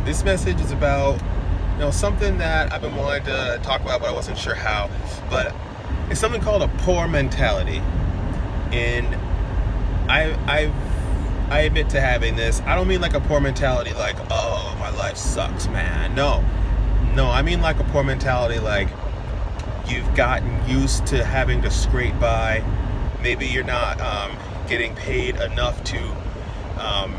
This message is about, something that I've been wanting to talk about, but I wasn't sure how. But it's something called a poor mentality, and I I I admit to having this. I don't mean like a poor mentality, like, oh, my life sucks, man. No, I mean like a poor mentality, like you've gotten used to having to scrape by. Maybe you're not getting paid enough to um,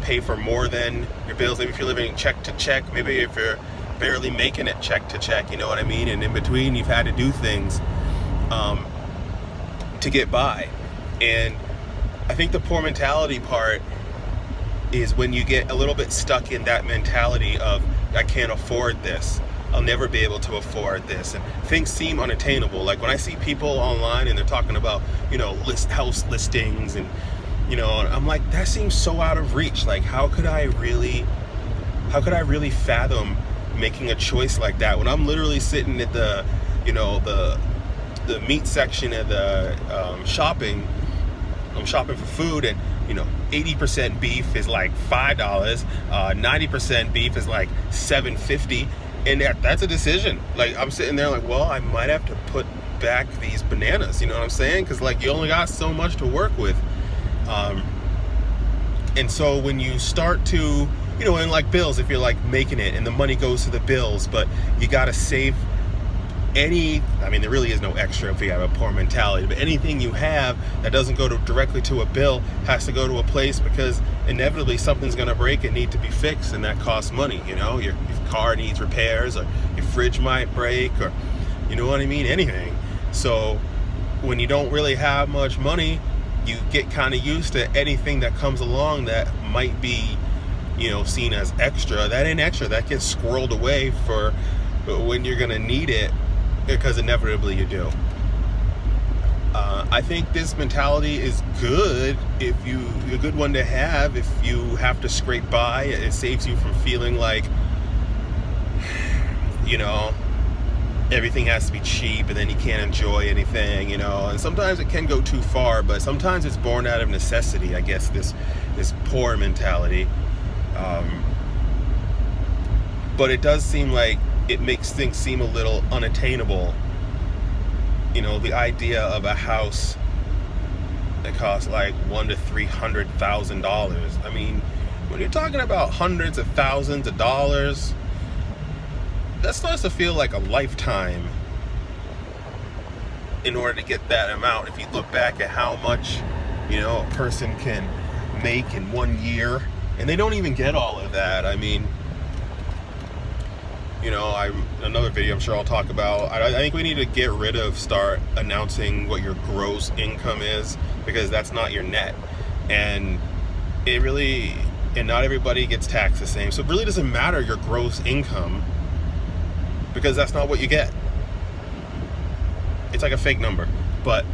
pay for more than your bills. Maybe if you're living check to check, maybe if you're barely making it check to check, you know what I mean? And in between, you've had to do things um, to get by. And I think the poor mentality part is when you get a little bit stuck in that mentality of, I can't afford this. I'll never be able to afford this. And things seem unattainable. Like when I see people online and they're talking about, house listings and, I'm like, that seems so out of reach. Like, how could I really fathom making a choice like that when I'm literally sitting at the, the meat section of the shopping. I'm shopping for food, and 80% beef is like $5, 90% beef is like $7.50, and that's a decision. Like, I'm sitting there like, well, I might have to put back these bananas, you know what I'm saying? Because like, you only got so much to work with. And so when you start to, and like bills, if you're like making it and the money goes to the bills, but you got to save there really is no extra if you have a poor mentality, but anything you have that doesn't go directly to a bill has to go to a place, because inevitably something's going to break and need to be fixed, and that costs money. Your car needs repairs, or your fridge might break, or you know what I mean, anything. So when you don't really have much money, you get kind of used to anything that comes along that might be seen as extra. That ain't extra. That gets squirreled away for when you're going to need it, because inevitably you do. I think this mentality is good, a good one to have if you have to scrape by. It saves you from feeling like, everything has to be cheap and then you can't enjoy anything, and sometimes it can go too far, but sometimes it's born out of necessity, I guess, this poor mentality. But it does seem like it makes things seem a little unattainable. The idea of a house that costs like $100,000 to $300,000. I mean, when you're talking about hundreds of thousands of dollars, that starts to feel like a lifetime in order to get that amount. If you look back at how much, a person can make in 1 year, and they don't even get all of that. I mean, another video I'm sure I'll talk about. I think we need to start announcing what your gross income is, because that's not your net, and not everybody gets taxed the same. So it really doesn't matter your gross income, because that's not what you get. It's like a fake number. But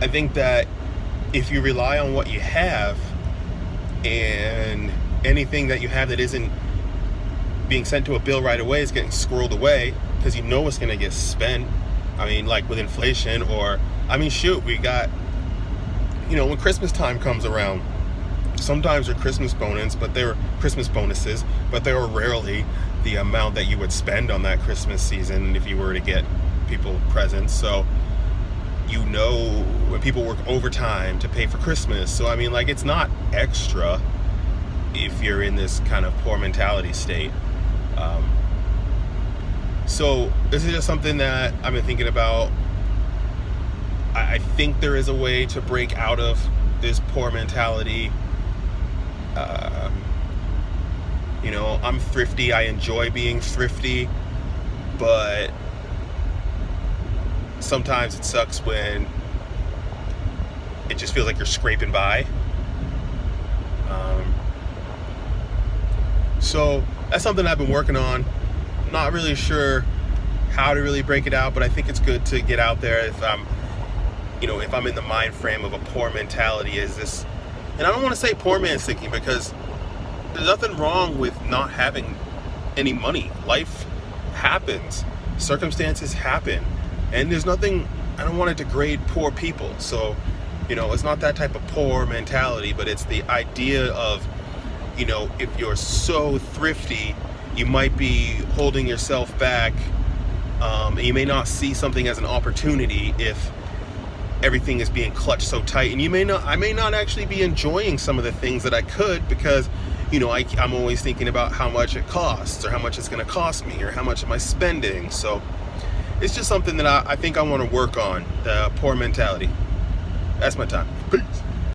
I think that if you rely on what you have, and anything that you have that isn't being sent to a bill right away is getting squirreled away, because it's going to get spent. I mean, like with inflation, or we got, when Christmas time comes around, sometimes they're Christmas bonuses, but they were rarely the amount that you would spend on that Christmas season if you were to get people presents. So when people work overtime to pay for Christmas, so it's not extra if you're in this kind of poor mentality state. So this is just something that I've been thinking about. I think there is a way to break out of this poor mentality. I'm thrifty. I enjoy being thrifty, but sometimes it sucks when it just feels like you're scraping by. So that's something I've been working on. I'm not really sure how to really break it out, but I think it's good to get out there if I'm in the mind frame of a poor mentality. And I don't want to say poor man's thinking, because there's nothing wrong with not having any money. Life happens. Circumstances happen. And I don't want to degrade poor people. So, it's not that type of poor mentality, but it's the idea of, you know, if you're so thrifty, you might be holding yourself back. And you may not see something as an opportunity if everything is being clutched so tight. And I may not actually be enjoying some of the things that I could, because, you know, I'm always thinking about how much it costs, or how much it's going to cost me, or how much am I spending. So it's just something that I think I want to work on, the poor mentality. That's my time. Peace.